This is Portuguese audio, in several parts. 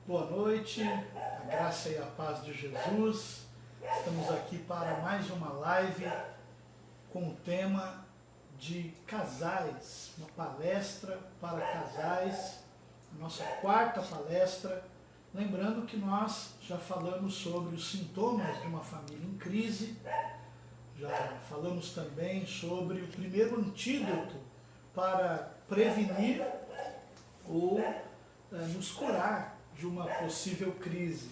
Boa noite, a graça e a paz de Jesus. Estamos aqui para mais uma live com o tema de casais, uma palestra para casais, a nossa quarta palestra. Lembrando que nós já falamos sobre os sintomas de uma família em crise, já falamos também sobre o primeiro antídoto para prevenir ou nos curar de uma possível crise,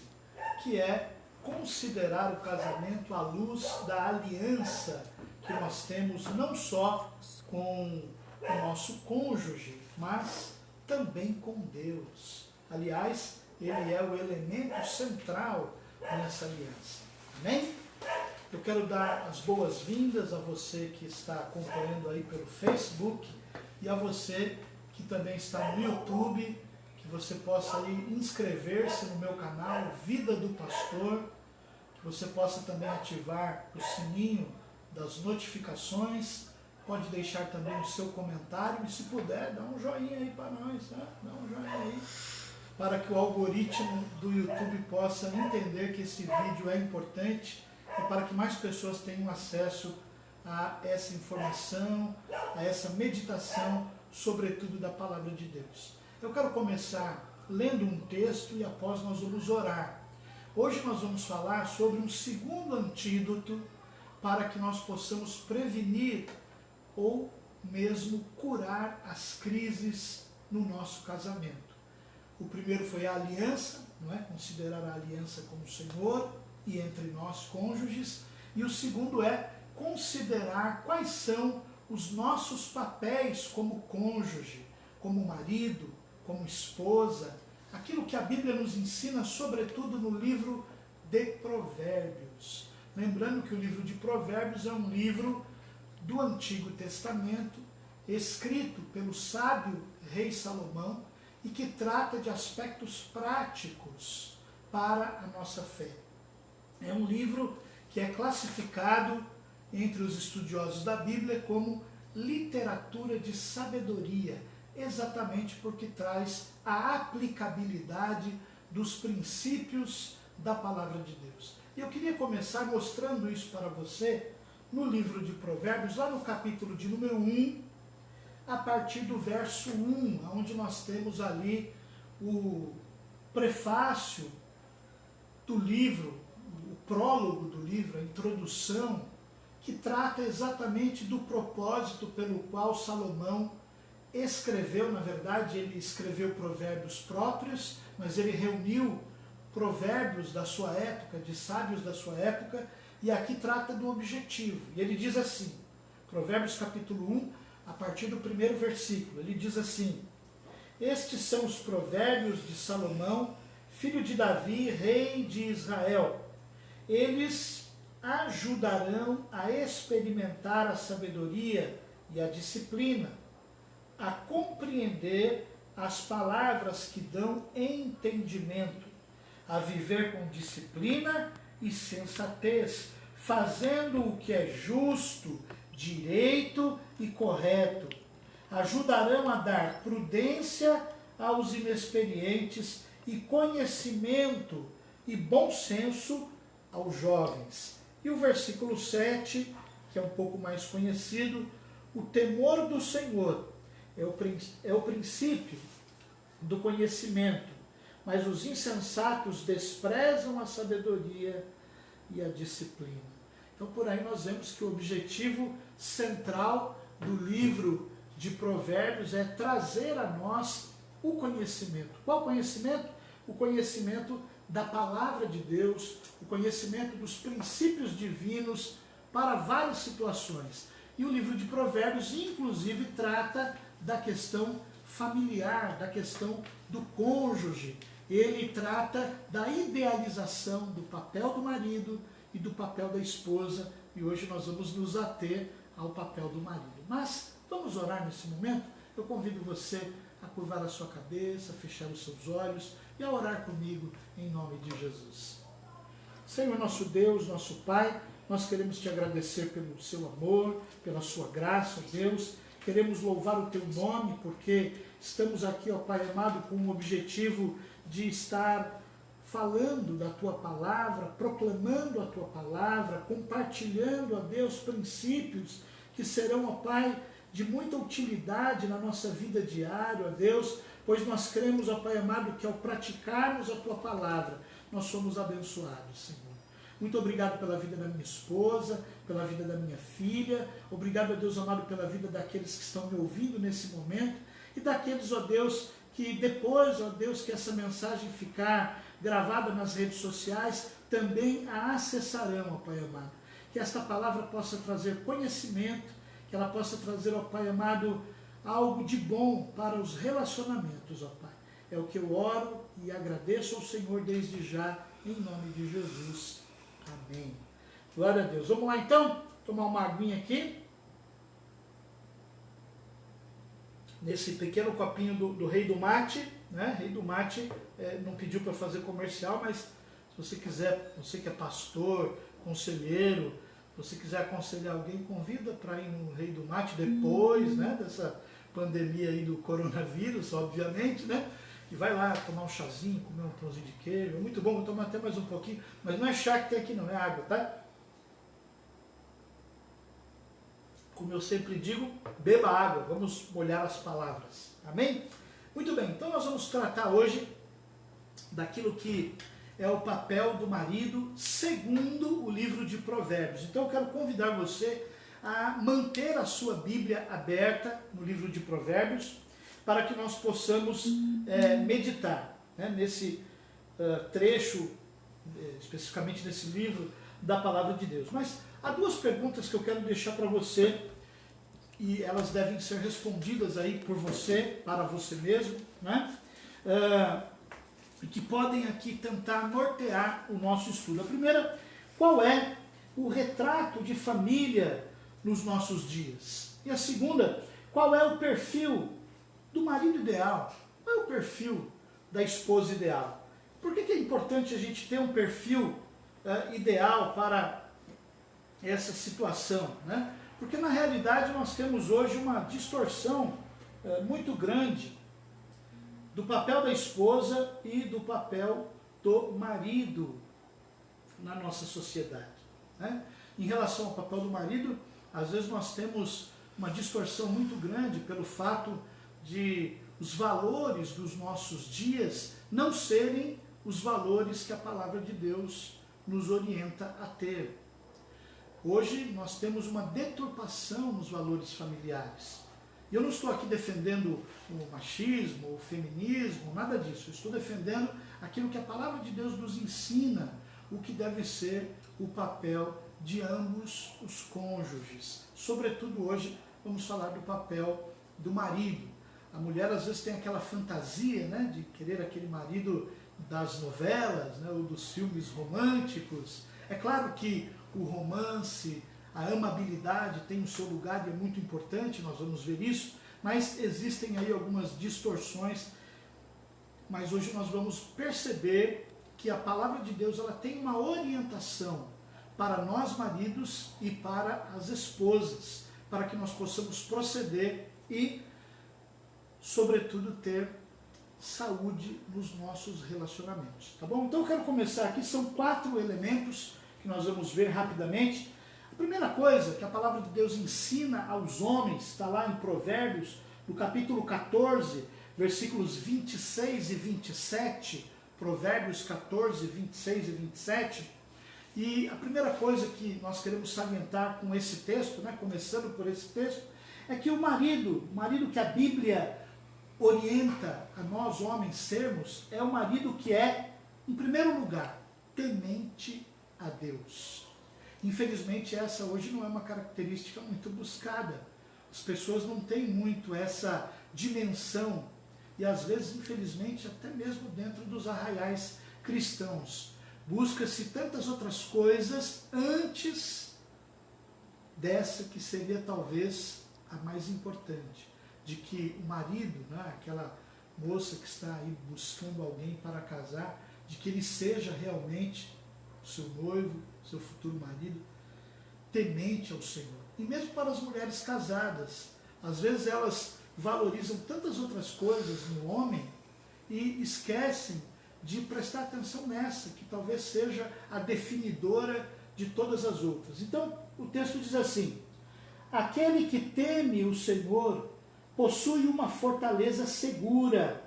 que é considerar o casamento à luz da aliança que nós temos não só com o nosso cônjuge, mas também com Deus. Aliás, ele é o elemento central nessa aliança. Amém? Eu quero dar as boas-vindas a você que está acompanhando aí pelo Facebook e a você que também está no YouTube, que você possa aí inscrever-se no meu canal Vida do Pastor, que você possa também ativar o sininho das notificações, pode deixar também o seu comentário e se puder, dá um joinha aí para nós, né? Dá um joinha aí, para que o algoritmo do YouTube possa entender que esse vídeo é importante e para que mais pessoas tenham acesso a essa informação, a essa meditação, sobretudo da Palavra de Deus. Eu quero começar lendo um texto e após nós vamos orar. Hoje nós vamos falar sobre um segundo antídoto para que nós possamos prevenir ou mesmo curar as crises no nosso casamento. O primeiro foi a aliança, não é? Considerar a aliança como Senhor e entre nós cônjuges. E o segundo é considerar quais são os nossos papéis como cônjuge, como marido, como esposa, aquilo que a Bíblia nos ensina, sobretudo no livro de Provérbios. Lembrando que o livro de Provérbios é um livro do Antigo Testamento, escrito pelo sábio rei Salomão e que trata de aspectos práticos para a nossa fé. É um livro que é classificado entre os estudiosos da Bíblia como literatura de sabedoria, exatamente porque traz a aplicabilidade dos princípios da Palavra de Deus. E eu queria começar mostrando isso para você no livro de Provérbios, lá no capítulo de número 1, a partir do verso 1, onde nós temos ali o prefácio do livro, o prólogo do livro, a introdução, que trata exatamente do propósito pelo qual Salomão escreveu. Na verdade, ele escreveu provérbios próprios, mas ele reuniu provérbios da sua época, de sábios da sua época, e aqui trata do objetivo. E ele diz assim, Provérbios capítulo 1, a partir do primeiro versículo, ele diz assim: estes são os provérbios de Salomão, filho de Davi, rei de Israel. Eles ajudarão a experimentar a sabedoria e a disciplina, a compreender as palavras que dão entendimento, a viver com disciplina e sensatez, fazendo o que é justo, direito e correto. Ajudarão a dar prudência aos inexperientes e conhecimento e bom senso aos jovens. E o versículo 7, que é um pouco mais conhecido: o temor do Senhor é o princípio do conhecimento, mas os insensatos desprezam a sabedoria e a disciplina. Então por aí nós vemos que o objetivo central do livro de Provérbios é trazer a nós o conhecimento. Qual conhecimento? O conhecimento da Palavra de Deus, o conhecimento dos princípios divinos para várias situações. E o livro de Provérbios, inclusive, trata da questão familiar, da questão do cônjuge. Ele trata da idealização do papel do marido e do papel da esposa, e hoje nós vamos nos ater ao papel do marido. Mas vamos orar nesse momento? Eu convido você a curvar a sua cabeça, fechar os seus olhos e a orar comigo em nome de Jesus. Senhor nosso Deus, nosso Pai, nós queremos te agradecer pelo seu amor, pela sua graça, Deus, queremos louvar o Teu nome, porque estamos aqui, ó Pai amado, com o objetivo de estar falando da Tua Palavra, proclamando a Tua Palavra, compartilhando, ó Deus, princípios que serão, ó Pai, de muita utilidade na nossa vida diária, ó Deus, pois nós cremos, ó Pai amado, que ao praticarmos a Tua Palavra, nós somos abençoados, Senhor. Muito obrigado pela vida da minha esposa, pela vida da minha filha, obrigado, ó Deus amado, pela vida daqueles que estão me ouvindo nesse momento, e daqueles, ó Deus, que depois, ó Deus, que essa mensagem ficar gravada nas redes sociais, também a acessarão, ó Pai amado. Que esta palavra possa trazer conhecimento, que ela possa trazer, ó Pai amado, algo de bom para os relacionamentos, ó Pai. É o que eu oro e agradeço ao Senhor desde já, em nome de Jesus. Amém. Glória a Deus. Vamos lá então, tomar uma aguinha aqui. Nesse pequeno copinho do Rei do Mate, né? Rei do Mate não pediu para fazer comercial, mas se você quiser, você que é pastor, conselheiro, se você quiser aconselhar alguém, convida para ir no Rei do Mate depois, né, dessa pandemia aí do coronavírus, obviamente, né? E vai lá tomar um chazinho, comer um pãozinho de queijo, é muito bom, vou tomar até mais um pouquinho, mas não é chá que tem aqui não, é água, tá? Como eu sempre digo, beba água, vamos molhar as palavras, amém? Muito bem, então nós vamos tratar hoje daquilo que é o papel do marido segundo o livro de Provérbios. Então eu quero convidar você a manter a sua Bíblia aberta no livro de Provérbios, para que nós possamos meditar, né, nesse trecho, especificamente nesse livro da Palavra de Deus. Mas há duas perguntas que eu quero deixar para você, e elas devem ser respondidas aí por você, para você mesmo, né? Que podem aqui tentar nortear o nosso estudo. A primeira, qual é o retrato de família nos nossos dias? E a segunda, qual é o perfil do marido ideal? Qual é o perfil da esposa ideal? Por que é importante a gente ter um perfil ideal para essa situação, né? Porque na realidade nós temos hoje uma distorção muito grande do papel da esposa e do papel do marido na nossa sociedade, né? Em relação ao papel do marido, às vezes nós temos uma distorção muito grande pelo fato de os valores dos nossos dias não serem os valores que a Palavra de Deus nos orienta a ter. Hoje nós temos uma deturpação nos valores familiares. E eu não estou aqui defendendo o machismo, o feminismo, nada disso. Eu estou defendendo aquilo que a Palavra de Deus nos ensina, o que deve ser o papel de ambos os cônjuges. Sobretudo hoje vamos falar do papel do marido. A mulher às vezes tem aquela fantasia, né, de querer aquele marido das novelas, né, ou dos filmes românticos. É claro que o romance, a amabilidade tem o seu lugar e é muito importante, nós vamos ver isso, mas existem aí algumas distorções. Mas hoje nós vamos perceber que a Palavra de Deus ela tem uma orientação para nós maridos e para as esposas, para que nós possamos proceder e, sobretudo, ter saúde nos nossos relacionamentos, tá bom? Então eu quero começar aqui, são 4 elementos que nós vamos ver rapidamente. A primeira coisa que a Palavra de Deus ensina aos homens, está lá em Provérbios, no capítulo 14, versículos 26 e 27, Provérbios 14, 26 e 27, e a primeira coisa que nós queremos salientar com esse texto, né, começando por esse texto, é que o marido que a Bíblia orienta a nós homens sermos, é o marido que é, em primeiro lugar, temente a Deus. Infelizmente essa hoje não é uma característica muito buscada. As pessoas não têm muito essa dimensão e às vezes, infelizmente, até mesmo dentro dos arraiais cristãos, busca-se tantas outras coisas antes dessa que seria talvez a mais importante, de que o marido, né, aquela moça que está aí buscando alguém para casar, de que ele seja realmente seu noivo, seu futuro marido, temente ao Senhor. E mesmo para as mulheres casadas, Às vezes elas valorizam tantas outras coisas no homem e esquecem de prestar atenção nessa, que talvez seja a definidora de todas as outras. Então, o texto diz assim: aquele que teme o Senhor possui uma fortaleza segura,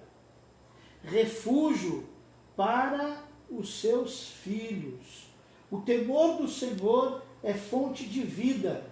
refúgio para os seus filhos. O temor do Senhor é fonte de vida,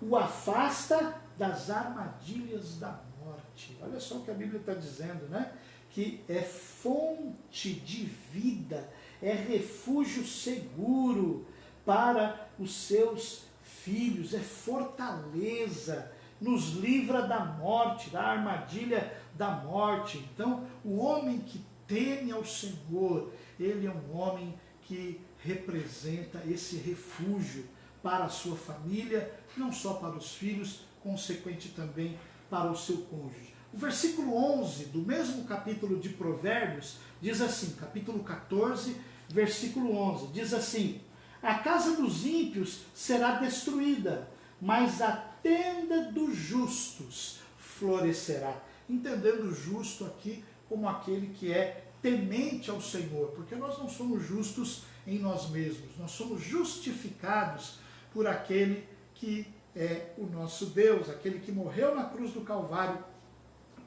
o afasta das armadilhas da morte. Olha só o que a Bíblia está dizendo, né? Que é fonte de vida, é refúgio seguro para os seus filhos, é fortaleza, nos livra da morte, da armadilha da morte. Então, o homem que teme ao Senhor, ele é um homem que representa esse refúgio para a sua família, não só para os filhos, consequente também para o seu cônjuge. O versículo 11 do mesmo capítulo de Provérbios diz assim, capítulo 14, versículo 11, diz assim: a casa dos ímpios será destruída, mas a tenda dos justos florescerá. Entendendo justo aqui como aquele que é temente ao Senhor, porque nós não somos justos em nós mesmos, nós somos justificados por aquele que é o nosso Deus, aquele que morreu na cruz do Calvário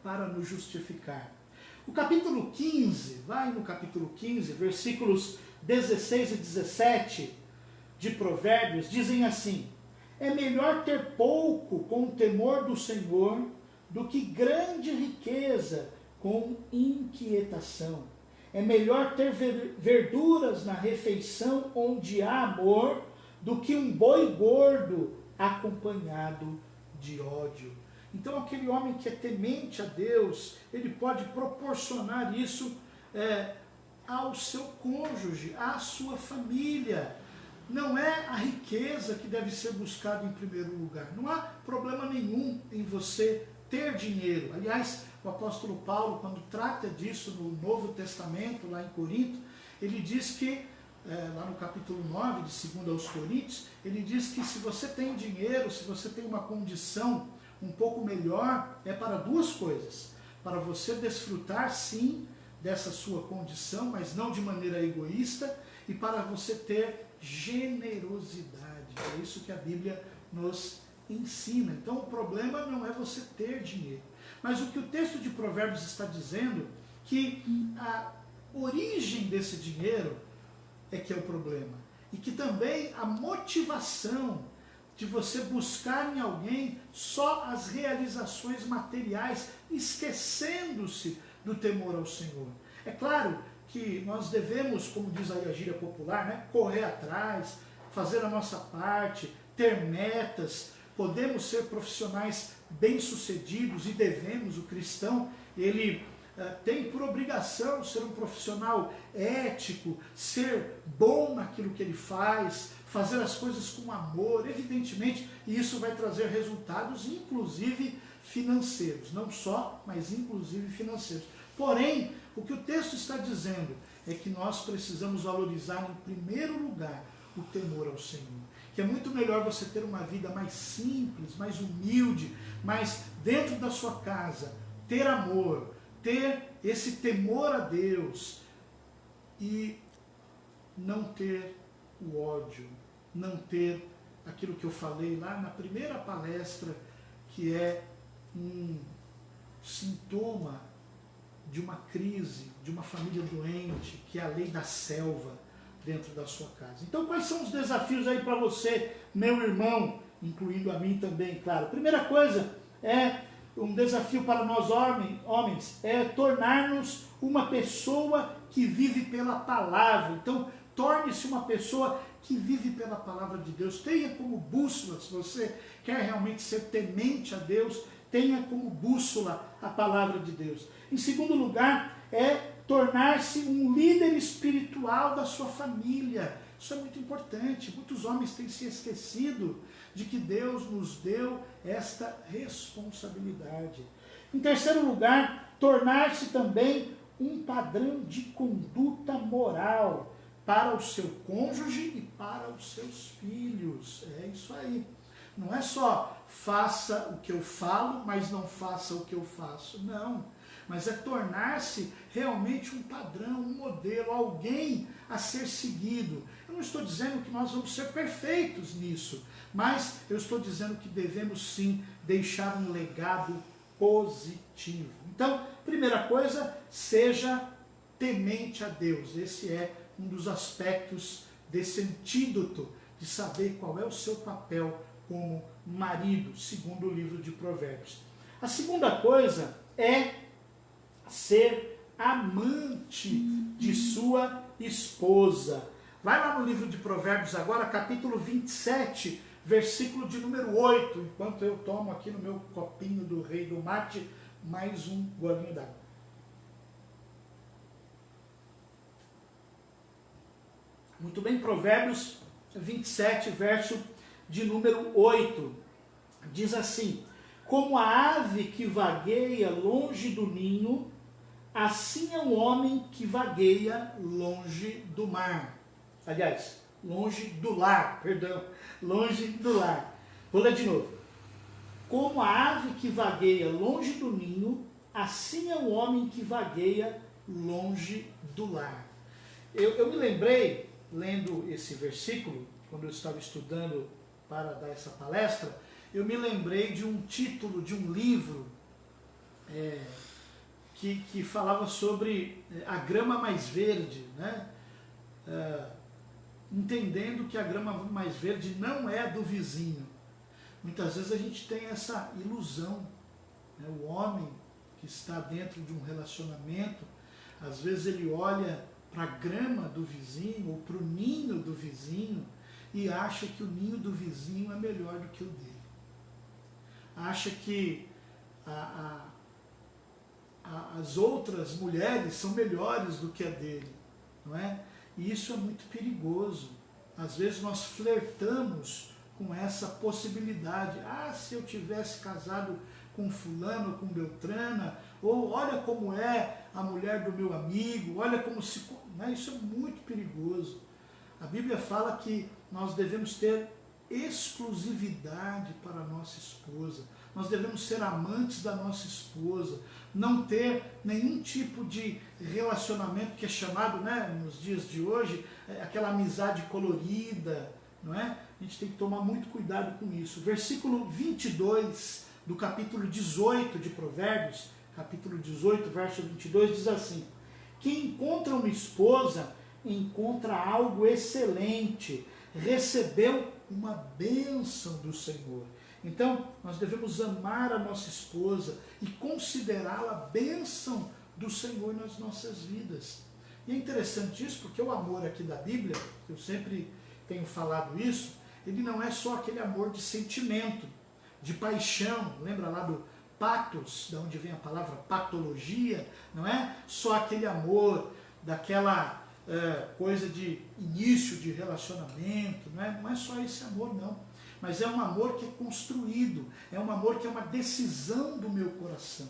para nos justificar. O capítulo 15, vai no capítulo 15, versículos 16 e 17 de Provérbios, dizem assim: é melhor ter pouco com o temor do Senhor do que grande riqueza com inquietação. É melhor ter verduras na refeição onde há amor do que um boi gordo acompanhado de ódio. Então aquele homem que é temente a Deus, ele pode proporcionar isso ao seu cônjuge, à sua família. Não é a riqueza que deve ser buscada em primeiro lugar. Não há problema nenhum em você ter dinheiro. Aliás, o apóstolo Paulo, quando trata disso no Novo Testamento, lá em Corinto, ele diz que, lá no capítulo 9 de 2 aos Coríntios, ele diz que se você tem dinheiro, se você tem uma condição um pouco melhor, é para duas coisas. Para você desfrutar, sim, dessa sua condição, mas não de maneira egoísta, e para você ter generosidade. É isso que a Bíblia nos ensina. Então o problema não é você ter dinheiro. Mas o que o texto de Provérbios está dizendo, que a origem desse dinheiro é que é o problema. E que também a motivação de você buscar em alguém só as realizações materiais, esquecendo-se do temor ao Senhor. É claro que nós devemos, como diz aí a gíria popular, né, correr atrás, fazer a nossa parte, ter metas, podemos ser profissionais bem-sucedidos e devemos. O cristão, ele tem por obrigação ser um profissional ético, ser bom naquilo que ele faz, fazer as coisas com amor, evidentemente, e isso vai trazer resultados, inclusive financeiros, não só, mas inclusive financeiros. Porém, o que o texto está dizendo é que nós precisamos valorizar em primeiro lugar o temor ao Senhor. Que é muito melhor você ter uma vida mais simples, mais humilde, mas dentro da sua casa, ter amor, ter esse temor a Deus e não ter o ódio, não ter aquilo que eu falei lá na primeira palestra, que é um sintoma de uma crise, de uma família doente, que é a lei da selva dentro da sua casa. Então, quais são os desafios aí para você, meu irmão, incluindo a mim também, claro? Primeira coisa, um desafio para nós homens, é tornar-nos uma pessoa que vive pela palavra. Então, torne-se uma pessoa que vive pela palavra de Deus. Tenha como bússola, se você quer realmente ser temente a Deus, tenha como bússola a palavra de Deus. Em segundo lugar, tornar-se um líder espiritual da sua família. Isso é muito importante. Muitos homens têm se esquecido de que Deus nos deu esta responsabilidade. Em terceiro lugar, tornar-se também um padrão de conduta moral para o seu cônjuge e para os seus filhos. É isso aí. Não é só faça o que eu falo, mas não faça o que eu faço. Não. Mas é tornar-se realmente um padrão, um modelo, alguém a ser seguido. Eu não estou dizendo que nós vamos ser perfeitos nisso, mas eu estou dizendo que devemos sim deixar um legado positivo. Então, primeira coisa, seja temente a Deus. Esse é um dos aspectos desse antídoto de saber qual é o seu papel como marido, segundo o livro de Provérbios. A segunda coisa é ser amante de sua esposa. Vai lá no livro de Provérbios agora, capítulo 27, versículo de número 8, enquanto eu tomo aqui no meu copinho do rei do mate mais um golinho d'água. Muito bem, Provérbios 27, verso de número 8, diz assim: como a ave que vagueia longe do ninho, assim é um homem que vagueia longe do mar. Aliás, longe do lar, perdão, longe do lar. Vou ler de novo. Como a ave que vagueia longe do ninho, assim é um homem que vagueia longe do lar. Eu me lembrei, lendo esse versículo, quando eu estava estudando para dar essa palestra, eu me lembrei de um título de um livro que falava sobre a grama mais verde, né? Entendendo que a grama mais verde não é do vizinho. Muitas vezes a gente tem essa ilusão, né? O homem que está dentro de um relacionamento, às vezes ele olha para a grama do vizinho ou para o ninho do vizinho e acha que o ninho do vizinho é melhor do que o dele. Acha que as outras mulheres são melhores do que a dele, não é? E isso é muito perigoso. Às vezes nós flertamos com essa possibilidade. Se eu tivesse casado com fulano ou com Beltrana, ou olha como é a mulher do meu amigo, olha como se... Né? Isso é muito perigoso. A Bíblia fala que nós devemos ter exclusividade para a nossa esposa. Nós devemos ser amantes da nossa esposa, não ter nenhum tipo de relacionamento que é chamado, né, nos dias de hoje, aquela amizade colorida, não é? A gente tem que tomar muito cuidado com isso. Versículo 22 do capítulo 18 de Provérbios, capítulo 18, verso 22, diz assim: quem encontra uma esposa encontra algo excelente, recebeu uma bênção do Senhor. Então, nós devemos amar a nossa esposa e considerá-la bênção do Senhor nas nossas vidas. E é interessante isso, porque o amor aqui da Bíblia, eu sempre tenho falado isso, ele não é só aquele amor de sentimento, de paixão. Lembra lá do patos, de onde vem a palavra patologia? Não é só aquele amor daquela coisa de início de relacionamento, não é só esse amor, não. Mas é um amor que é construído, é um amor que é uma decisão do meu coração.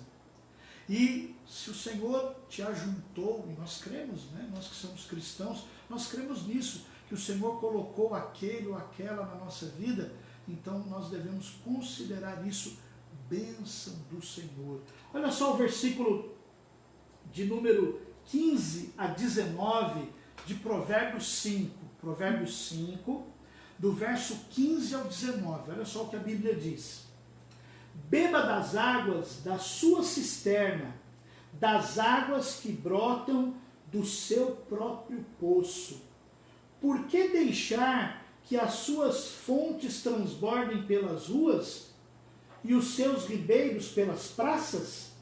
E se o Senhor te ajuntou, e nós cremos, né? Nós que somos cristãos, nós cremos nisso, que o Senhor colocou aquele ou aquela na nossa vida, então nós devemos considerar isso bênção do Senhor. Olha só o versículo de número 15 a 19 de Provérbios 5. Provérbios 5, do verso 15 ao 19. Olha só o que a Bíblia diz. Beba das águas da sua cisterna, das águas que brotam do seu próprio poço. Por que deixar que as suas fontes transbordem pelas ruas e os seus ribeiros pelas praças?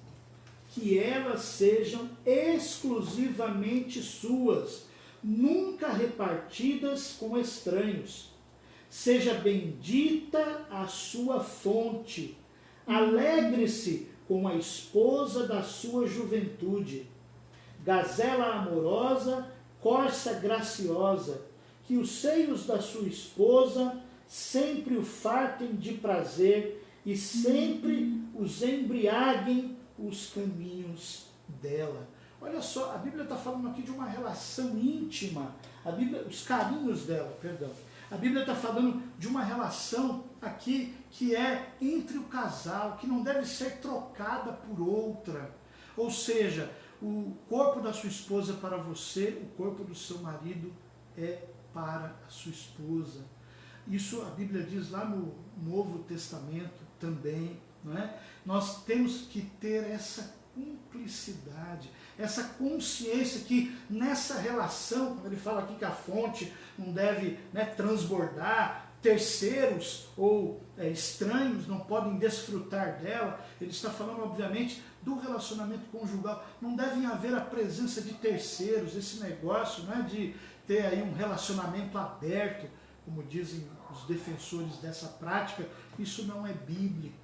Que elas sejam exclusivamente suas, nunca repartidas com estranhos. Seja bendita a sua fonte. Alegre-se com a esposa da sua juventude. Gazela amorosa, corça graciosa, que os seios da sua esposa sempre o fartem de prazer e sempre os embriaguem os caminhos dela. Olha só, a Bíblia está falando aqui de uma relação íntima, a Bíblia, os carinhos dela, perdão. A Bíblia está falando de uma relação aqui que é entre o casal, que não deve ser trocada por outra. Ou seja, o corpo da sua esposa é para você, o corpo do seu marido é para a sua esposa. Isso a Bíblia diz lá no Novo Testamento também, não é? Nós temos que ter essa cumplicidade, essa consciência que nessa relação, quando ele fala aqui que a fonte não deve, né, transbordar, terceiros ou estranhos não podem desfrutar dela, ele está falando obviamente do relacionamento conjugal. Não deve haver a presença de terceiros, esse negócio, não é de ter aí um relacionamento aberto, como dizem os defensores dessa prática. Isso não é bíblico,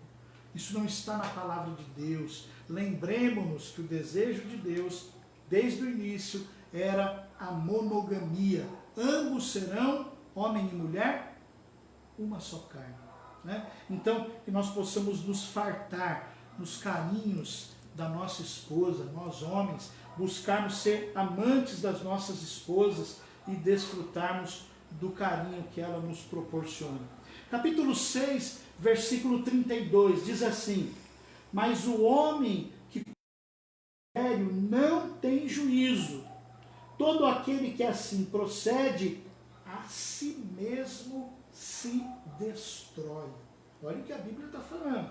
isso não está na palavra de Deus. Lembremos-nos que o desejo de Deus, desde o início, era a monogamia. Ambos serão, homem e mulher, uma só carne, né? Então, que nós possamos nos fartar nos carinhos da nossa esposa, nós homens, buscarmos ser amantes das nossas esposas e desfrutarmos do carinho que ela nos proporciona. Capítulo 6, versículo 32, diz assim: mas o homem que sério não tem juízo. Todo aquele que assim procede, a si mesmo se destrói. Olha o que a Bíblia está falando.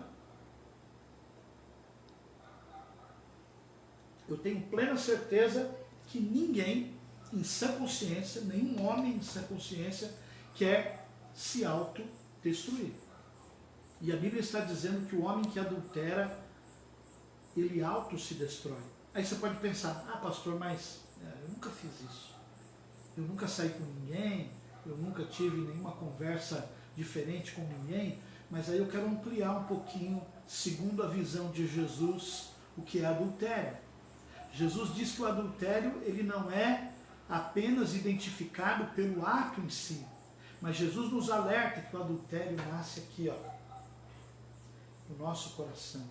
Eu tenho plena certeza que ninguém em sã consciência, nenhum homem em sã consciência quer se autodestruir. E a Bíblia está dizendo que o homem que adultera, ele auto se destrói. Aí você pode pensar, ah pastor, mas eu nunca fiz isso. Eu nunca saí com ninguém, eu nunca tive nenhuma conversa diferente com ninguém. Mas aí eu quero ampliar um pouquinho, segundo a visão de Jesus, o que é adultério. Jesus diz que o adultério ele não é apenas identificado pelo ato em si, mas Jesus nos alerta que o adultério nasce aqui, ó, no nosso coração.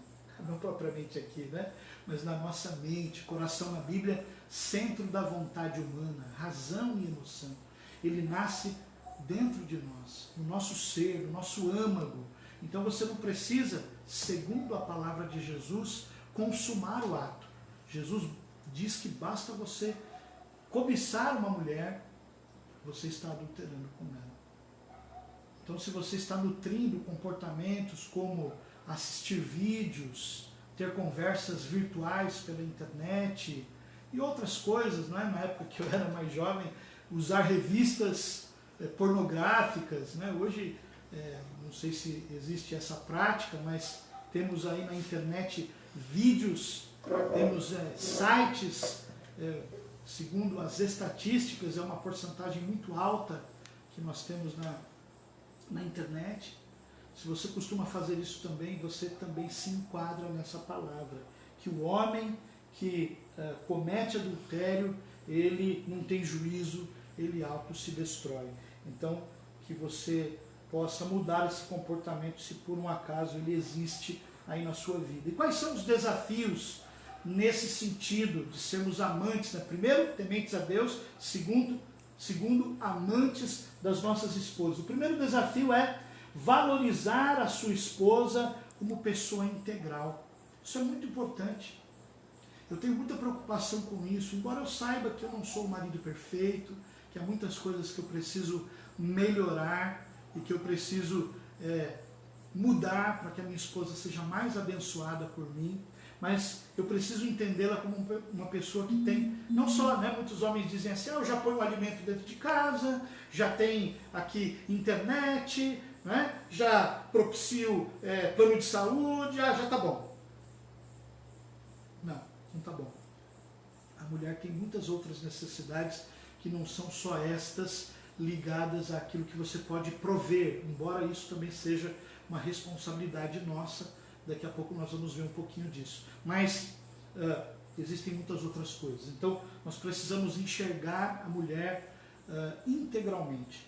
Não propriamente aqui, né? Mas na nossa mente. Coração na Bíblia, centro da vontade humana, razão e emoção. Ele nasce dentro de nós, no nosso ser, no nosso âmago. Então você não precisa, segundo a palavra de Jesus, consumar o ato. Jesus diz que basta você cobiçar uma mulher, você está adulterando com ela. Então se você está nutrindo comportamentos como assistir vídeos, ter conversas virtuais pela internet e outras coisas, não é? Na época que eu era mais jovem, usar revistas pornográficas, né? Hoje, não sei se existe essa prática, mas temos aí na internet vídeos, temos sites, segundo as estatísticas, é uma porcentagem muito alta que nós temos na internet. Se você costuma fazer isso também, você também se enquadra nessa palavra, que o homem que comete adultério, ele não tem juízo, ele auto se destrói. Então, que você possa mudar esse comportamento, se por um acaso ele existe aí na sua vida. E quais são os desafios nesse sentido de sermos amantes, né? Primeiro, tementes a Deus. Segundo, amantes das nossas esposas. O primeiro desafio é valorizar a sua esposa como pessoa integral. Isso é muito importante. Eu tenho muita preocupação com isso, embora eu saiba que eu não sou o marido perfeito, que há muitas coisas que eu preciso melhorar e que eu preciso mudar para que a minha esposa seja mais abençoada por mim, mas eu preciso entendê-la como uma pessoa que tem, não só, né, muitos homens dizem assim, eu já ponho o alimento dentro de casa, já tem aqui internet, né, já propicio plano de saúde, já está bom. Não está bom. A mulher tem muitas outras necessidades que não são só estas ligadas àquilo que você pode prover, embora isso também seja uma responsabilidade nossa. Daqui a pouco nós vamos ver um pouquinho disso. Mas existem muitas outras coisas. Então, nós precisamos enxergar a mulher integralmente.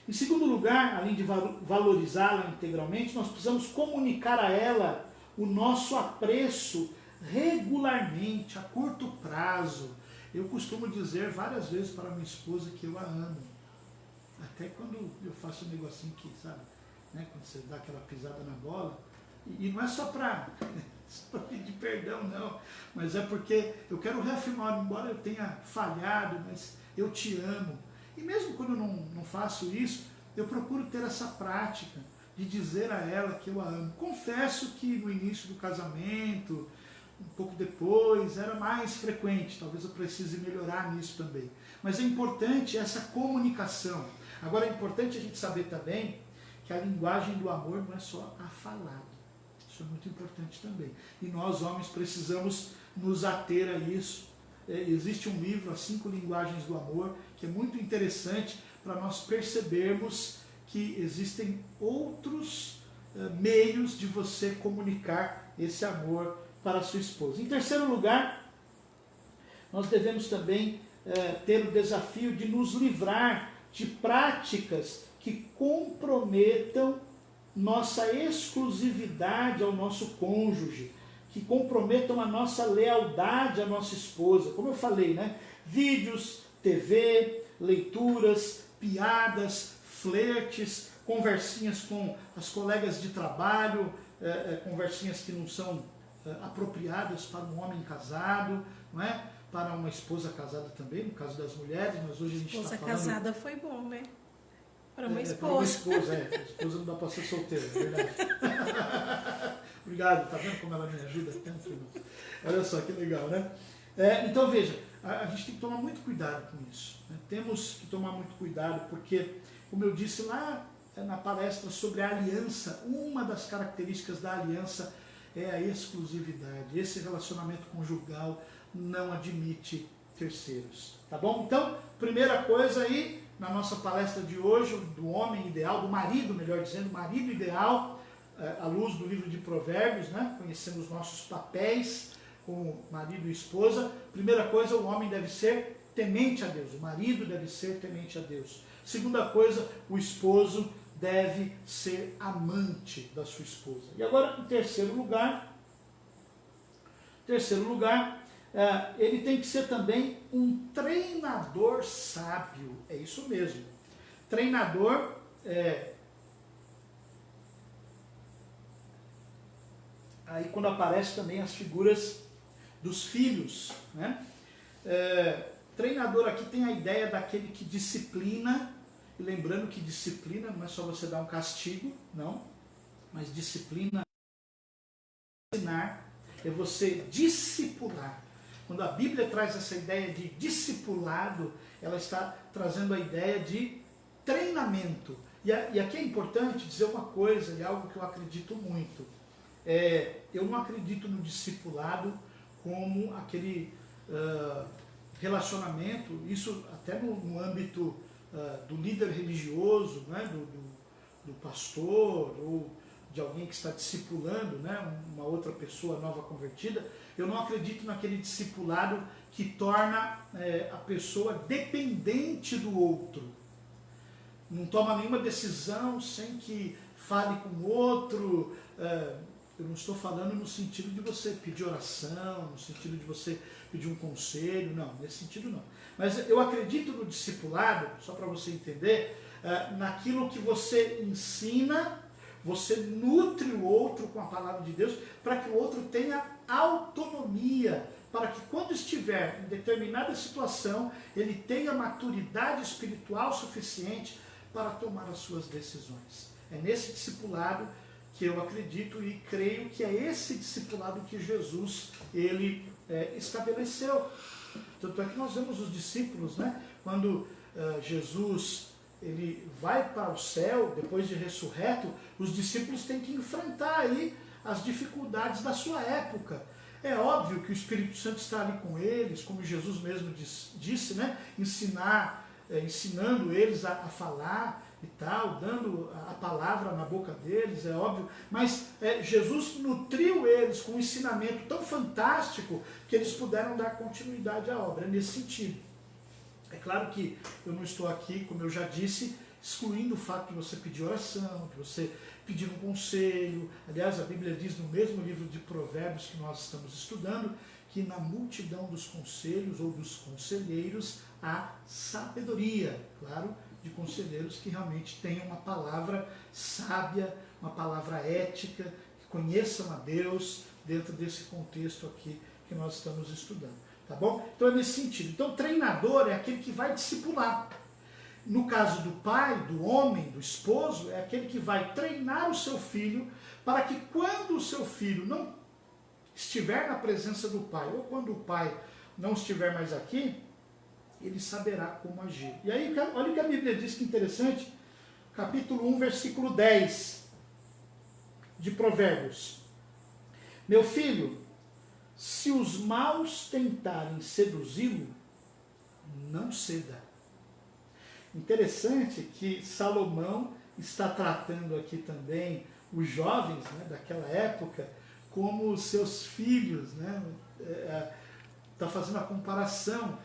Em segundo lugar, além de valorizá-la integralmente, nós precisamos comunicar a ela o nosso apreço regularmente, a curto prazo. Eu costumo dizer várias vezes para minha esposa que eu a amo. Até quando eu faço um negocinho que, sabe, né, quando você dá aquela pisada na bola, e não é só para pedir perdão, não, mas é porque eu quero reafirmar, embora eu tenha falhado, mas eu te amo. E mesmo quando eu não faço isso, eu procuro ter essa prática de dizer a ela que eu a amo. Confesso que no início do casamento, um pouco depois, era mais frequente, talvez eu precise melhorar nisso também. Mas é importante essa comunicação. Agora é importante a gente saber também que a linguagem do amor não é só a falada. Isso é muito importante também. E nós, homens, precisamos nos ater a isso. Existe um livro, As 5 Linguagens do Amor, que é muito interessante para nós percebermos que existem outros meios de você comunicar esse amor para a sua esposa. Em terceiro lugar, nós devemos também ter o desafio de nos livrar de práticas que comprometam nossa exclusividade ao nosso cônjuge, que comprometam a nossa lealdade à nossa esposa. Como eu falei, né? Vídeos, TV, leituras, piadas, flertes, conversinhas com as colegas de trabalho, conversinhas que não são apropriadas para um homem casado, não é? Para uma esposa casada também, no caso das mulheres, mas hoje a gente está falando... Esposa casada foi bom, né? Para uma esposa. Para uma esposa, a esposa não dá para ser solteira, é verdade. Obrigado, tá vendo como ela me ajuda tanto? Olha só que legal, né? Então veja, a gente tem que tomar muito cuidado com isso. Né? Temos que tomar muito cuidado porque, como eu disse lá na palestra sobre a aliança, uma das características da aliança é a exclusividade. Esse relacionamento conjugal não admite terceiros. Tá bom? Então, primeira coisa aí, na nossa palestra de hoje, do homem ideal, do marido, melhor dizendo, marido ideal, à luz do livro de Provérbios, né? Conhecemos nossos papéis como marido e esposa. Primeira coisa, o homem deve ser temente a Deus, o marido deve ser temente a Deus. Segunda coisa, o esposo deve ser amante da sua esposa. E agora, em terceiro lugar, ele tem que ser também um treinador sábio. É isso mesmo. Treinador aí quando aparece também as figuras dos filhos, né? Treinador aqui tem a ideia daquele que disciplina, e lembrando que disciplina não é só você dar um castigo, não, mas disciplina é ensinar, é você discipular. Quando a Bíblia traz essa ideia de discipulado, ela está trazendo a ideia de treinamento. E aqui é importante dizer uma coisa, e algo que eu acredito muito. Eu não acredito no discipulado como aquele relacionamento, isso até no âmbito do líder religioso, né, do pastor, ou de alguém que está discipulando, né, uma outra pessoa nova convertida. Eu não acredito naquele discipulado que torna a pessoa dependente do outro. Não toma nenhuma decisão sem que fale com o outro. Eu não estou falando no sentido de você pedir oração, no sentido de você pedir um conselho, não, nesse sentido não. Mas eu acredito no discipulado, só para você entender, naquilo que você ensina, você nutre o outro com a palavra de Deus, para que o outro tenha autonomia, para que quando estiver em determinada situação, ele tenha maturidade espiritual suficiente para tomar as suas decisões. É nesse discipulado que eu acredito e creio que é esse discipulado que Jesus ele estabeleceu. Tanto é que nós vemos os discípulos, né, quando Jesus ele vai para o céu, depois de ressurreto, os discípulos têm que enfrentar aí as dificuldades da sua época. É óbvio que o Espírito Santo está ali com eles, como Jesus mesmo disse, né, ensinando eles a falar e tal, dando a palavra na boca deles, é óbvio, mas Jesus nutriu eles com um ensinamento tão fantástico que eles puderam dar continuidade à obra, nesse sentido. É claro que eu não estou aqui, como eu já disse, excluindo o fato de você pedir oração, de você pedir um conselho. Aliás, a Bíblia diz no mesmo livro de Provérbios que nós estamos estudando, que na multidão dos conselhos ou dos conselheiros há sabedoria, claro, de conselheiros que realmente tenham uma palavra sábia, uma palavra ética, que conheçam a Deus dentro desse contexto aqui que nós estamos estudando. Tá bom? Então é nesse sentido. Então, treinador é aquele que vai discipular. No caso do pai, do homem, do esposo, é aquele que vai treinar o seu filho para que quando o seu filho não estiver na presença do pai, ou quando o pai não estiver mais aqui, ele saberá como agir. E aí, olha o que a Bíblia diz, que interessante, capítulo 1, versículo 10 de Provérbios. Meu filho, se os maus tentarem seduzi-lo, não ceda. Interessante que Salomão está tratando aqui também os jovens, né, daquela época como seus filhos, né? Está fazendo a comparação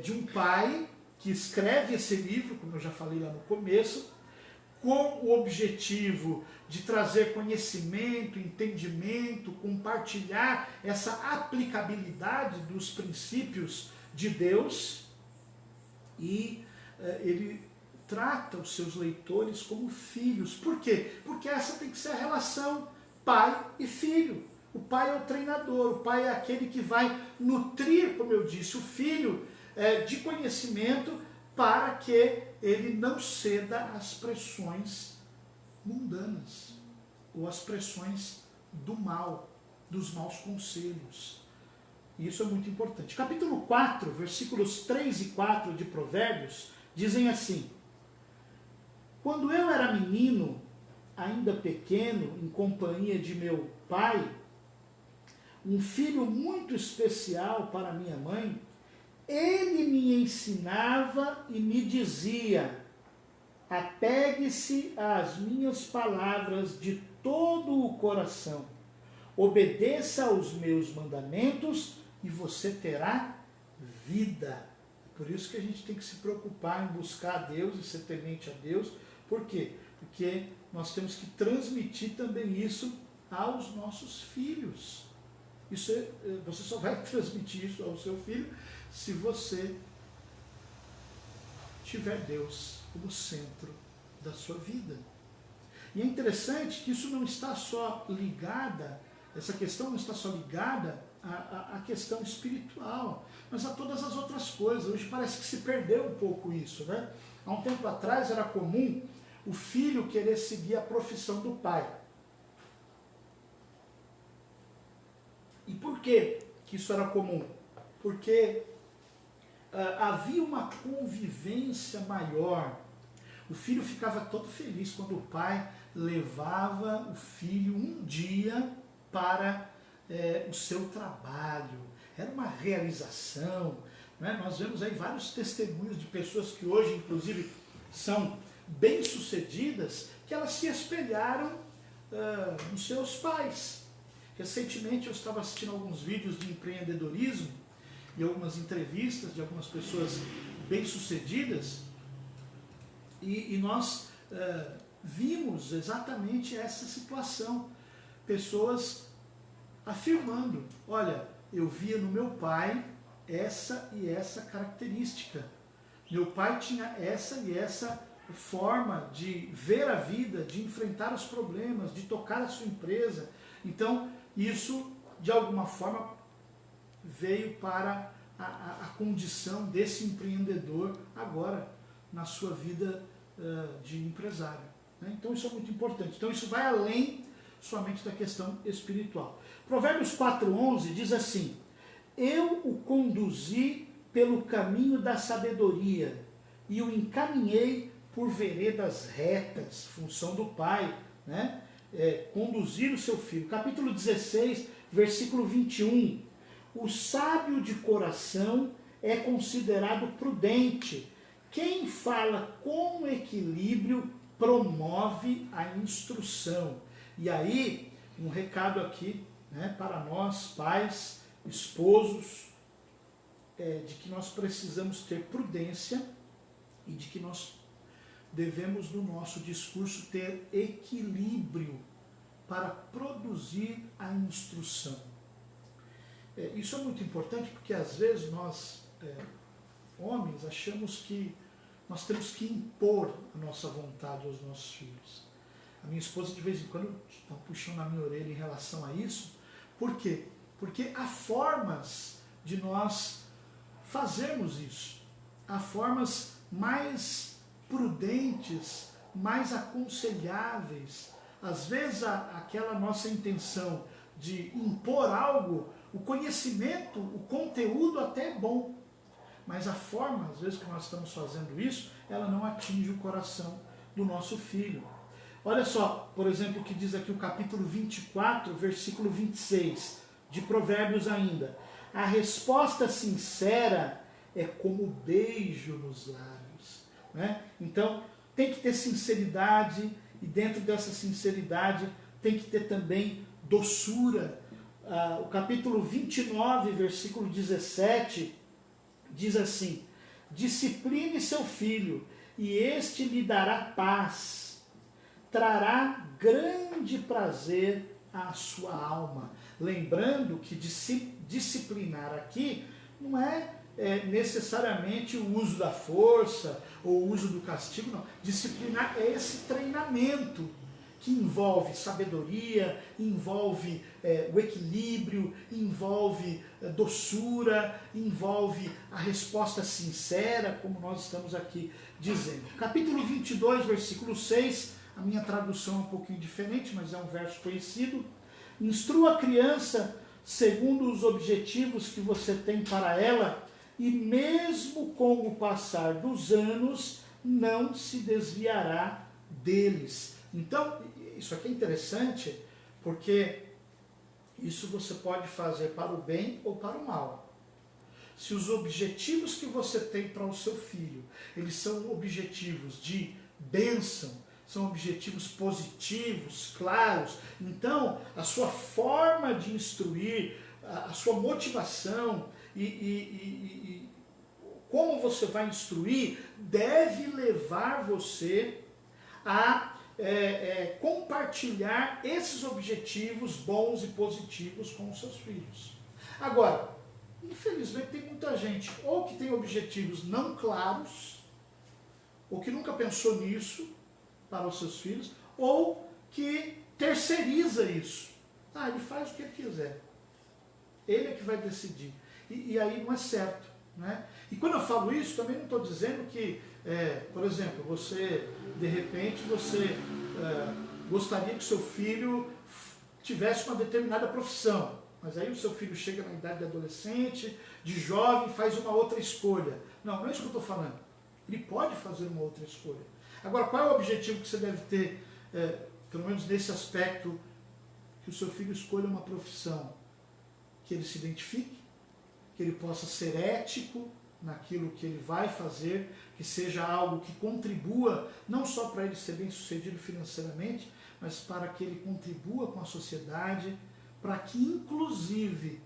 de um pai que escreve esse livro, como eu já falei lá no começo, com o objetivo de trazer conhecimento, entendimento, compartilhar essa aplicabilidade dos princípios de Deus, e ele trata os seus leitores como filhos. Por quê? Porque essa tem que ser a relação pai e filho. O pai é o treinador, o pai é aquele que vai nutrir, como eu disse, o filho de conhecimento para que ele não ceda às pressões mundanas ou às pressões do mal, dos maus conselhos. E isso é muito importante. Capítulo 4, versículos 3 e 4 de Provérbios, dizem assim: quando eu era menino, ainda pequeno, em companhia de meu pai, um filho muito especial para minha mãe, ele me ensinava e me dizia: apegue-se às minhas palavras de todo o coração, obedeça aos meus mandamentos e você terá vida. Por isso que a gente tem que se preocupar em buscar a Deus e ser temente a Deus. Por quê? Porque nós temos que transmitir também isso aos nossos filhos. Você só vai transmitir isso ao seu filho se você tiver Deus como centro da sua vida. E é interessante que isso não está só ligada, essa questão não está só ligada à questão espiritual, mas a todas as outras coisas. Hoje parece que se perdeu um pouco isso, né? Há um tempo atrás era comum o filho querer seguir a profissão do pai. E por que isso era comum? Porque havia uma convivência maior. O filho ficava todo feliz quando o pai levava o filho um dia para o seu trabalho. Era uma realização. Né? Nós vemos aí vários testemunhos de pessoas que hoje, inclusive, são bem-sucedidas, que elas se espelharam nos seus pais. Recentemente eu estava assistindo alguns vídeos de empreendedorismo e algumas entrevistas de algumas pessoas bem-sucedidas, e nós vimos exatamente essa situação. Pessoas afirmando: olha, eu via no meu pai essa e essa característica. Meu pai tinha essa e essa forma de ver a vida, de enfrentar os problemas, de tocar a sua empresa. Então, isso, de alguma forma, veio para a condição desse empreendedor agora, na sua vida de empresário. Né? Então, isso é muito importante. Então, isso vai além somente da questão espiritual. Provérbios 4,11 diz assim: eu o conduzi pelo caminho da sabedoria e o encaminhei por veredas retas, função do pai, né? Conduzir o seu filho. Capítulo 16, versículo 21. O sábio de coração é considerado prudente. Quem fala com equilíbrio promove a instrução. E aí, um recado aqui, né, para nós, pais, esposos, de que nós precisamos ter prudência e de que nós devemos, no nosso discurso, ter equilíbrio para produzir a instrução. Isso é muito importante porque, às vezes, nós, homens, achamos que nós temos que impor a nossa vontade aos nossos filhos. A minha esposa de vez em quando está puxando a minha orelha em relação a isso. Por quê? Porque há formas de nós fazermos isso. Há formas mais prudentes, mais aconselháveis. Às vezes aquela nossa intenção de impor algo, o conhecimento, o conteúdo até é bom, mas a forma, às vezes, que nós estamos fazendo isso, ela não atinge o coração do nosso filho. Olha só, por exemplo, o que diz aqui o capítulo 24, versículo 26, de Provérbios ainda. A resposta sincera é como beijo nos lábios. Né? Então, tem que ter sinceridade, e dentro dessa sinceridade tem que ter também doçura. O capítulo 29, versículo 17, diz assim: discipline seu filho, e este lhe dará paz, trará grande prazer à sua alma. Lembrando que disciplinar aqui não é necessariamente o uso da força ou o uso do castigo, não. Disciplinar é esse treinamento que envolve sabedoria, envolve o equilíbrio, envolve doçura, envolve a resposta sincera, como nós estamos aqui dizendo. Capítulo 22, versículo 6, a minha tradução é um pouquinho diferente, mas é um verso conhecido. Instrua a criança segundo os objetivos que você tem para ela, e mesmo com o passar dos anos, não se desviará deles. Então, isso aqui é interessante, porque isso você pode fazer para o bem ou para o mal. Se os objetivos que você tem para o seu filho, eles são objetivos de bênção, são objetivos positivos, claros, então a sua forma de instruir, a sua motivação e como você vai instruir deve levar você a compartilhar esses objetivos bons e positivos com os seus filhos. Agora, infelizmente tem muita gente ou que tem objetivos não claros, ou que nunca pensou nisso para os seus filhos, ou que terceiriza isso. Ele faz o que ele quiser. Ele é que vai decidir. E aí não é certo. Né? E quando eu falo isso, também não estou dizendo que, por exemplo, você, de repente, gostaria que seu filho tivesse uma determinada profissão, mas aí o seu filho chega na idade de adolescente, de jovem, faz uma outra escolha. Não é isso que eu estou falando. Ele pode fazer uma outra escolha. Agora, qual é o objetivo que você deve ter, pelo menos nesse aspecto, que o seu filho escolha uma profissão que ele se identifique, que ele possa ser ético naquilo que ele vai fazer, que seja algo que contribua, não só para ele ser bem sucedido financeiramente, mas para que ele contribua com a sociedade, para que inclusive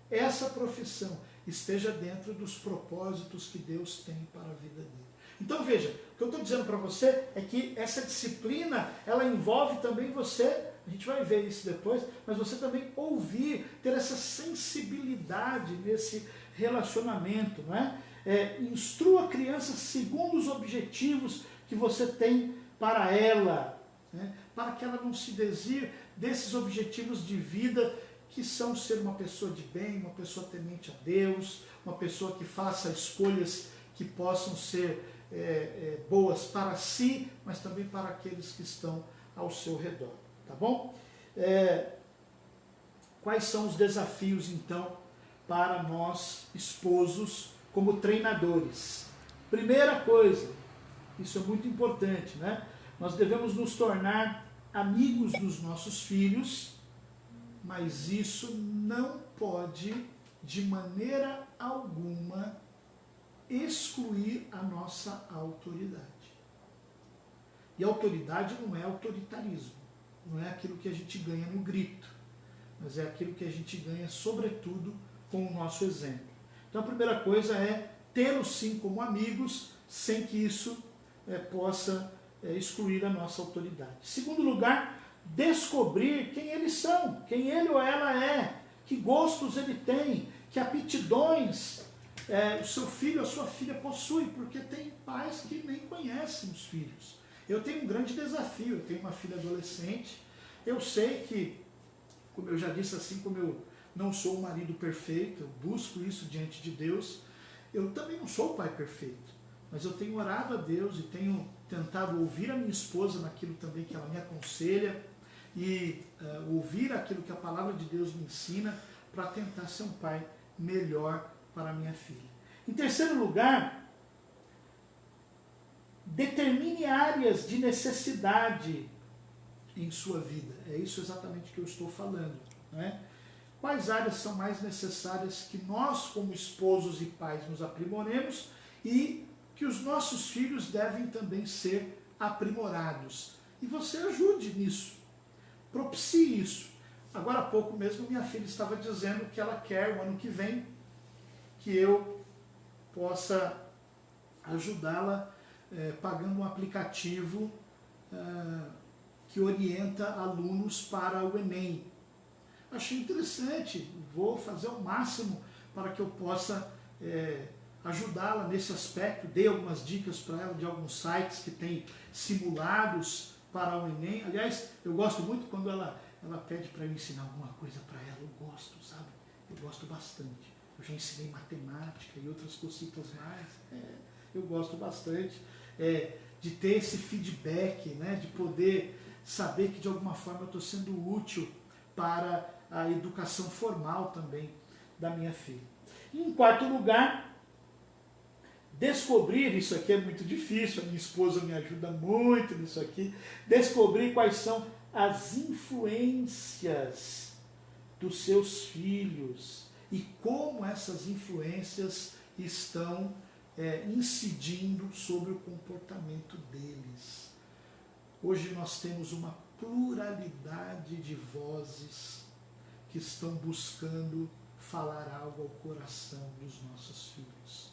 essa profissão esteja dentro dos propósitos que Deus tem para a vida dele. Então veja, o que eu estou dizendo para você é que essa disciplina, ela envolve também você, a gente vai ver isso depois, mas você também ouvir, ter essa sensibilidade nesse relacionamento, não é? Instrua a criança segundo os objetivos que você tem para ela, né? Para que ela não se desvie desses objetivos de vida que são ser uma pessoa de bem, uma pessoa temente a Deus, uma pessoa que faça escolhas que possam ser boas para si, mas também para aqueles que estão ao seu redor. Tá bom? Quais são os desafios, então, para nós, esposos, como treinadores? Primeira coisa, isso é muito importante, né? Nós devemos nos tornar amigos dos nossos filhos, mas isso não pode, de maneira alguma, excluir a nossa autoridade. E autoridade não é autoritarismo, não é aquilo que a gente ganha no grito, mas é aquilo que a gente ganha, sobretudo, com o nosso exemplo. Então a primeira coisa é tê-los sim como amigos, sem que isso possa excluir a nossa autoridade. Segundo lugar, descobrir quem eles são, quem ele ou ela é, que gostos ele tem, que aptidões o seu filho, a sua filha possui, porque tem pais que nem conhecem os filhos. Eu tenho um grande desafio, eu tenho uma filha adolescente, eu sei que, como eu já disse, assim como eu não sou um marido perfeito, eu busco isso diante de Deus, eu também não sou o pai perfeito, mas eu tenho orado a Deus e tenho tentado ouvir a minha esposa naquilo também que ela me aconselha e ouvir aquilo que a palavra de Deus me ensina para tentar ser um pai melhor para a minha filha. Em terceiro lugar, determine áreas de necessidade em sua vida. É isso exatamente que eu estou falando, não é? Quais áreas são mais necessárias que nós, como esposos e pais, nos aprimoremos e que os nossos filhos devem também ser aprimorados. E você ajude nisso, propicie isso. Agora há pouco mesmo minha filha estava dizendo que ela quer, o ano que vem, que eu possa ajudá-la pagando um aplicativo que orienta alunos para o Enem. Achei interessante, vou fazer o máximo para que eu possa ajudá-la nesse aspecto. Dei algumas dicas para ela de alguns sites que têm simulados para o Enem. Aliás, eu gosto muito quando ela pede para eu ensinar alguma coisa para ela. Eu gosto, sabe? Eu gosto bastante. Eu já ensinei matemática e outras cositas mais. Eu gosto bastante de ter esse feedback, né? De poder saber que de alguma forma eu estou sendo útil para a educação formal também da minha filha. E em quarto lugar, descobrir, isso aqui é muito difícil, a minha esposa me ajuda muito nisso aqui, descobrir quais são as influências dos seus filhos e como essas influências estão incidindo sobre o comportamento deles. Hoje nós temos uma pluralidade de vozes que estão buscando falar algo ao coração dos nossos filhos.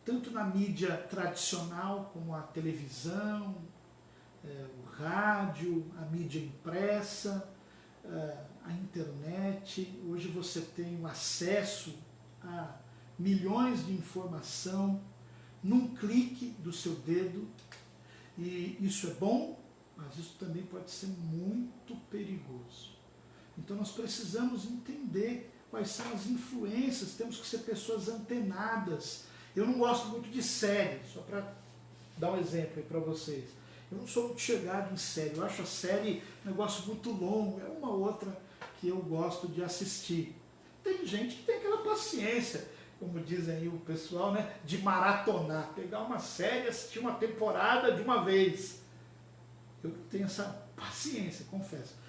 Tanto na mídia tradicional como a televisão, o rádio, a mídia impressa, a internet. Hoje você tem o acesso a milhões de informação num clique do seu dedo, e isso é bom, mas isso também pode ser muito perigoso. Então nós precisamos entender quais são as influências, temos que ser pessoas antenadas. Eu não gosto muito de série, só para dar um exemplo aí para vocês. Eu não sou muito chegado em série, eu acho a série um negócio muito longo, é uma outra que eu gosto de assistir. Tem gente que tem aquela paciência, como dizem aí o pessoal, né, de maratonar, pegar uma série, assistir uma temporada de uma vez. Eu não tenho essa paciência, confesso.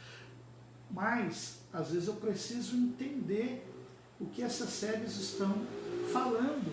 Mas, às vezes, eu preciso entender o que essas séries estão falando.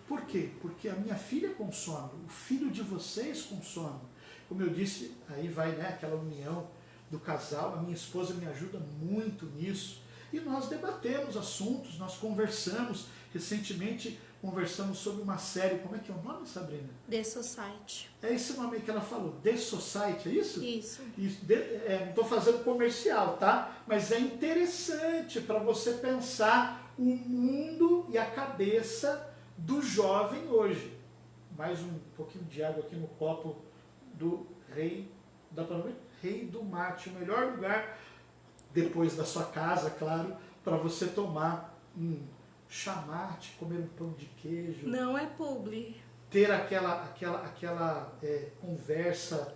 Por quê? Porque a minha filha consome, o filho de vocês consome. Como eu disse, aí vai, né, aquela união do casal, a minha esposa me ajuda muito nisso. E nós debatemos assuntos, nós conversamos. Recentemente conversamos sobre uma série, como é que é o nome, Sabrina? The Society. É esse nome que ela falou, The Society, é isso? Isso. Não estou fazendo comercial, tá? Mas é interessante para você pensar o mundo e a cabeça do jovem hoje. Mais um pouquinho de água aqui no copo do rei, dá para ver? Rei do Mate, o melhor lugar, depois da sua casa, claro, para você tomar um chamate, comer um pão de queijo. Não é publi. Ter aquela conversa,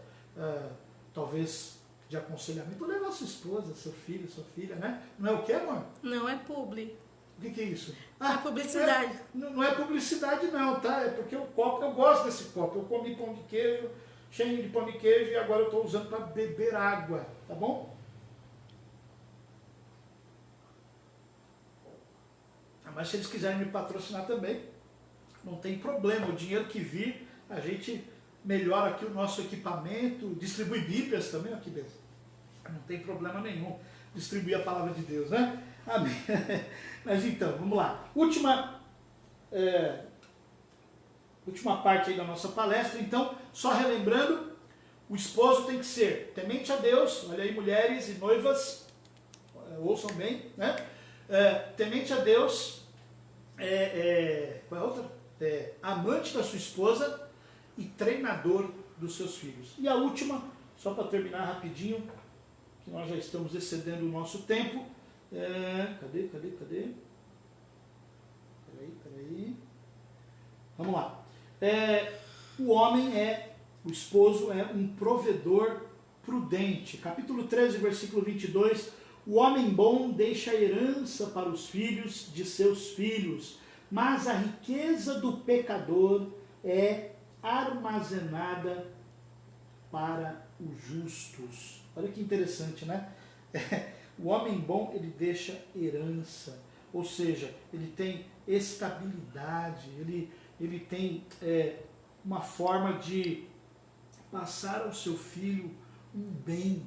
talvez de aconselhamento, levar a sua esposa, seu filho, sua filha, né? Não é o que, amor? Não é publi. O que é isso? É publicidade. Não é publicidade não, tá? É porque o copo, eu gosto desse copo. Eu comi pão de queijo, cheio de pão de queijo, e agora eu estou usando para beber água, tá bom? Mas se eles quiserem me patrocinar também, não tem problema. O dinheiro que vir, a gente melhora aqui o nosso equipamento, distribui Bíblias também, aqui dentro. Não tem problema nenhum distribuir a palavra de Deus, né? Amém. Mas então, vamos lá. Última parte aí da nossa palestra. Então, só relembrando, o esposo tem que ser temente a Deus. Olha aí, mulheres e noivas, ouçam bem, né? Temente a Deus, qual é a outra? Amante da sua esposa e treinador dos seus filhos. E a última, só para terminar rapidinho, que nós já estamos excedendo o nosso tempo. Cadê? Peraí. Vamos lá. O esposo é um provedor prudente. Capítulo 13, versículo 22. O homem bom deixa herança para os filhos de seus filhos, mas a riqueza do pecador é armazenada para os justos. Olha que interessante, né? O homem bom, ele deixa herança, ou seja, ele tem estabilidade, ele tem uma forma de passar ao seu filho um bem.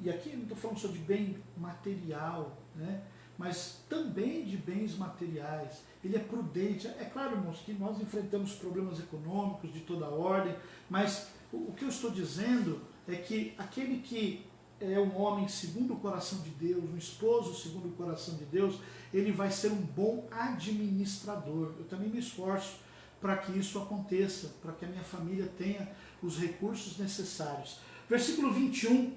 E aqui eu não estou falando só de bem material, né? Mas também de bens materiais. Ele é prudente. É claro, irmãos, que nós enfrentamos problemas econômicos de toda ordem, mas o que eu estou dizendo é que aquele que é um homem segundo o coração de Deus, um esposo segundo o coração de Deus, ele vai ser um bom administrador. Eu também me esforço para que isso aconteça, para que a minha família tenha os recursos necessários. Versículo 21,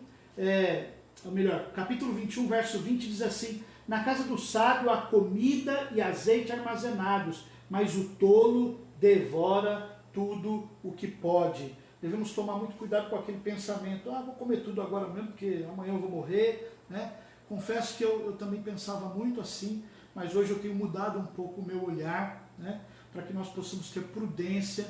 capítulo 21, verso 20 diz assim: na casa do sábio há comida e azeite armazenados, mas o tolo devora tudo o que pode. Devemos tomar muito cuidado com aquele pensamento, vou comer tudo agora mesmo, porque amanhã eu vou morrer, né? Confesso que eu também pensava muito assim, mas hoje eu tenho mudado um pouco o meu olhar, né? Para que nós possamos ter prudência,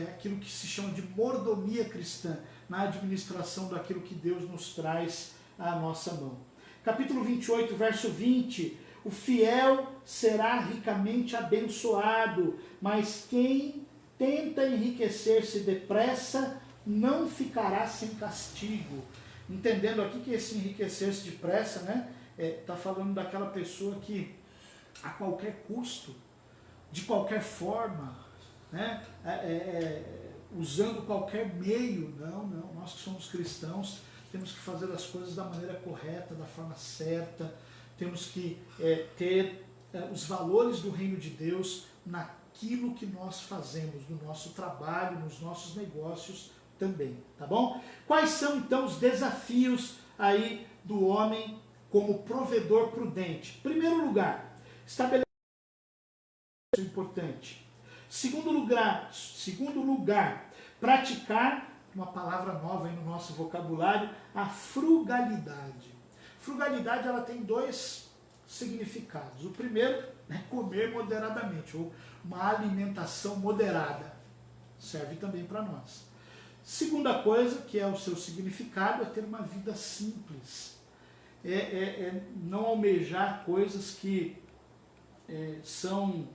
aquilo que se chama de mordomia cristã, na administração daquilo que Deus nos traz à nossa mão. Capítulo 28, verso 20, o fiel será ricamente abençoado, mas quem tenta enriquecer-se depressa não ficará sem castigo. Entendendo aqui que esse enriquecer-se depressa, né, tá falando daquela pessoa que a qualquer custo, de qualquer forma, né, usando qualquer meio. Não, nós que somos cristãos temos que fazer as coisas da maneira correta, da forma certa, temos que ter os valores do reino de Deus naquilo que nós fazemos, no nosso trabalho, nos nossos negócios também, tá bom? Quais são então os desafios aí do homem como provedor prudente? Primeiro lugar, estabelecer isso é importante. Segundo lugar, praticar uma palavra nova aí no nosso vocabulário, a frugalidade. Frugalidade, ela tem dois significados. O primeiro é comer moderadamente, ou uma alimentação moderada. Serve também para nós. Segunda coisa, que é o seu significado, é ter uma vida simples. Não almejar coisas que são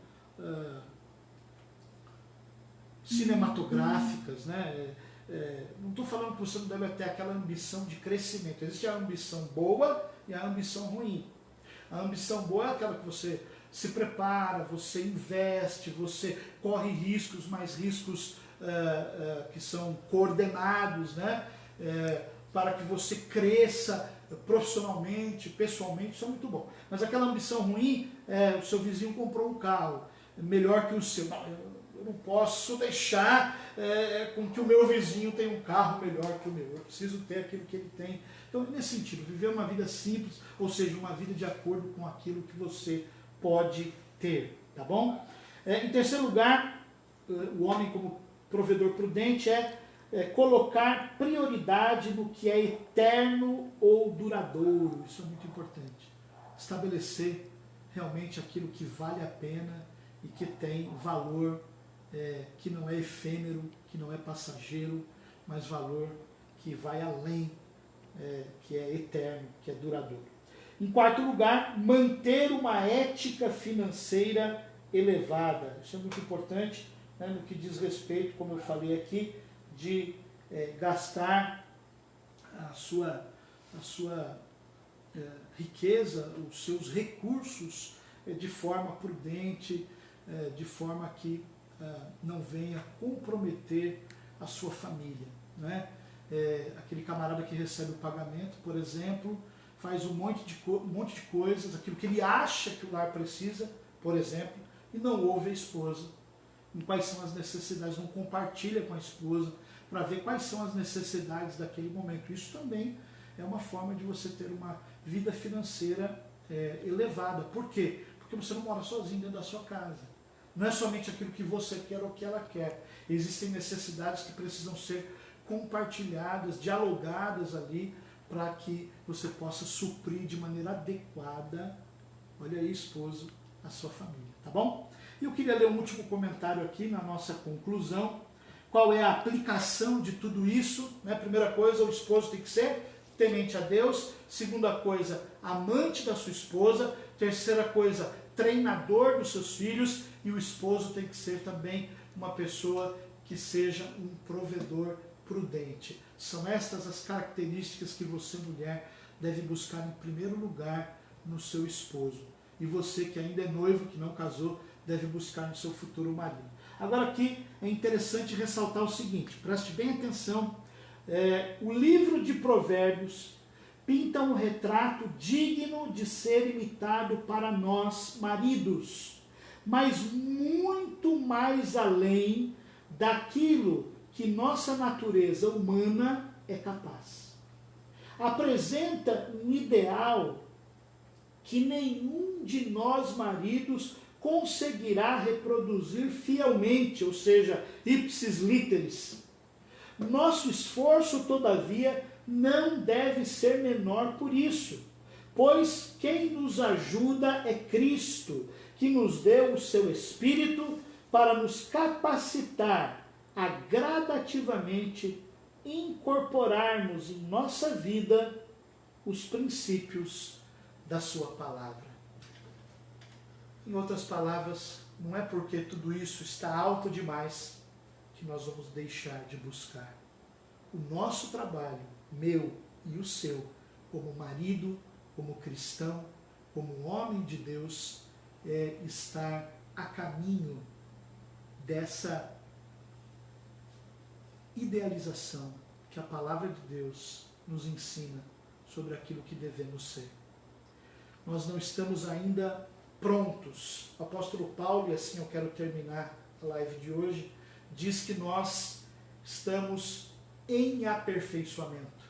cinematográficas, né? Não estou falando que você não deve ter aquela ambição de crescimento. Existe a ambição boa e a ambição ruim. A ambição boa é aquela que você se prepara, você investe, você corre riscos, mas riscos que são coordenados, né? Para que você cresça profissionalmente, pessoalmente, isso é muito bom. Mas aquela ambição ruim, o seu vizinho comprou um carro melhor que o seu. Não, eu não posso deixar com que o meu vizinho tenha um carro melhor que o meu. Eu preciso ter aquilo que ele tem. Então, nesse sentido, viver uma vida simples, ou seja, uma vida de acordo com aquilo que você pode ter, tá bom? Em terceiro lugar, o homem como provedor prudente colocar prioridade no que é eterno ou duradouro. Isso é muito importante. Estabelecer realmente aquilo que vale a pena e que tem valor, que não é efêmero, que não é passageiro, mas valor que vai além, que é eterno, que é duradouro. Em quarto lugar, manter uma ética financeira elevada. Isso é muito importante, né, no que diz respeito, como eu falei aqui, de gastar a sua riqueza, os seus recursos de forma prudente, de forma que não venha comprometer a sua família, né? Aquele camarada que recebe o pagamento, por exemplo, faz um monte de coisas, aquilo que ele acha que o lar precisa, por exemplo, e não ouve a esposa. E quais são as necessidades, não compartilha com a esposa para ver quais são as necessidades daquele momento. Isso também é uma forma de você ter uma vida financeira elevada. Por quê? Porque você não mora sozinho dentro da sua casa. Não é somente aquilo que você quer ou que ela quer. Existem necessidades que precisam ser compartilhadas, dialogadas ali, para que você possa suprir de maneira adequada, olha aí, esposo, a sua família, tá bom? E eu queria ler um último comentário aqui na nossa conclusão. Qual é a aplicação de tudo isso? Né? Primeira coisa, o esposo tem que ser temente a Deus. Segunda coisa, amante da sua esposa. Terceira coisa, treinador dos seus filhos. E o esposo tem que ser também uma pessoa que seja um provedor prudente. São estas as características que você, mulher, deve buscar em primeiro lugar no seu esposo. E você que ainda é noivo, que não casou, deve buscar no seu futuro marido. Agora aqui é interessante ressaltar o seguinte, preste bem atenção, o livro de Provérbios pinta um retrato digno de ser imitado para nós, maridos, mas muito mais além daquilo que nossa natureza humana é capaz. Apresenta um ideal que nenhum de nós maridos conseguirá reproduzir fielmente, ou seja, ipsis literis. Nosso esforço, todavia, não deve ser menor por isso, pois quem nos ajuda é Cristo, que nos deu o seu Espírito para nos capacitar a gradativamente incorporarmos em nossa vida os princípios da sua palavra. Em outras palavras, não é porque tudo isso está alto demais que nós vamos deixar de buscar. O nosso trabalho, meu e o seu, como marido, como cristão, como homem de Deus, é estar a caminho dessa idealização que a palavra de Deus nos ensina sobre aquilo que devemos ser. Nós não estamos ainda prontos. O apóstolo Paulo, e assim eu quero terminar a live de hoje, diz que nós estamos em aperfeiçoamento,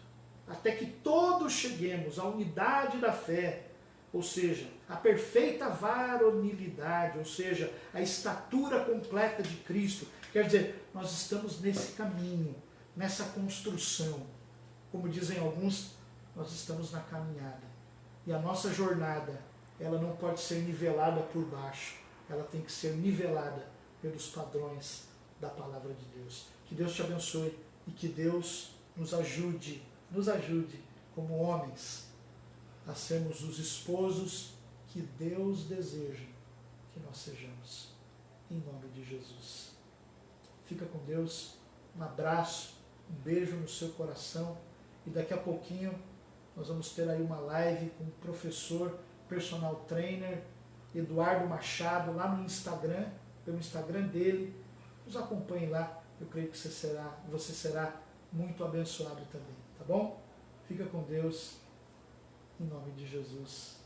até que todos cheguemos à unidade da fé, ou seja, a perfeita varonilidade, ou seja, a estatura completa de Cristo. Quer dizer, nós estamos nesse caminho, nessa construção. Como dizem alguns, nós estamos na caminhada. E a nossa jornada, ela não pode ser nivelada por baixo, ela tem que ser nivelada pelos padrões da palavra de Deus. Que Deus te abençoe e que Deus nos ajude como homens a sermos os esposos que Deus deseja que nós sejamos. Em nome de Jesus. Fica com Deus, um abraço, um beijo no seu coração e daqui a pouquinho nós vamos ter aí uma live com o professor, personal trainer, Eduardo Machado, lá no Instagram, pelo Instagram dele. Nos acompanhe lá, eu creio que você será muito abençoado também, tá bom? Fica com Deus, em nome de Jesus.